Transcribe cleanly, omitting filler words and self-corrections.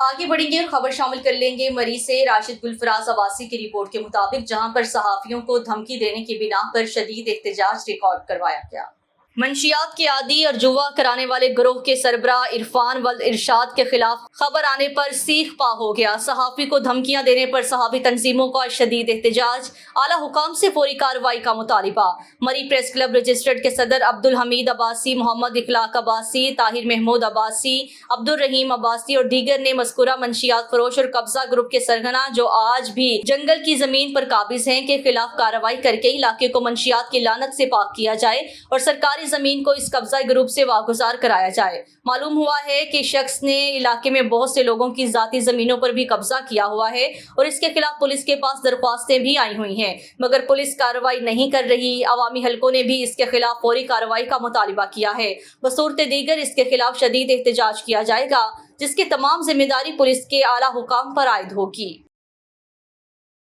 आगे बढ़ेंगे और खबर शामिल कर लेंगे मरी से। राशिद गुलफराज अब्बासी की रिपोर्ट के मुताबिक जहां पर सहाफियों को धमकी देने की बिना पर शदीद एहतजाज रिकॉर्ड करवाया गया। मंशियात के आदी और जुआ कराने वाले गिरोह के सरबराह इरफान वल इरशाद के खिलाफ खबर आने पर सीख पा हो गया। सहाफी को धमकियां देने पर सहाफी तंजीमों का शदीद एहतजाज, आला हुकाम से फौरी कार्रवाई का मुतालिबा। मरी प्रेस क्लब रजिस्टर्ड के सदर अब्दुल हमीद अब्बासी, मोहम्मद इखलाक अब्बासी, ताहिर महमूद अब्बासी, अब्दुल रहीम अब्बासी और दीगर ने मज़कूरा मंशियात फरोश और कब्जा ग्रुप के सरगना जो आज भी जंगल की जमीन पर काबिज हैं के खिलाफ कार्रवाई करके इलाके को मंशियात की लानत से पाक किया जाए और सरकारी जमीन को इस कब्जा ग्रुप से वागुजार कराया जाए। मालूम हुआ है कि शख्स ने इलाके में बहुत से लोगों की जाती जमीनों पर भी कब्जा किया हुआ है और इसके खिलाफ पुलिस के पास दरख्वास्तें भी आई हुई हैं, मगर पुलिस कार्रवाई नहीं कर रही। अवामी हलकों ने भी इसके खिलाफ फौरी कार्रवाई का मुतालिबा किया है। बसूरत दीगर इसके खिलाफ शदीद एहतजाज किया जाएगा, जिसकी तमाम जिम्मेदारी पुलिस के आला हुकाम पर आयद होगी।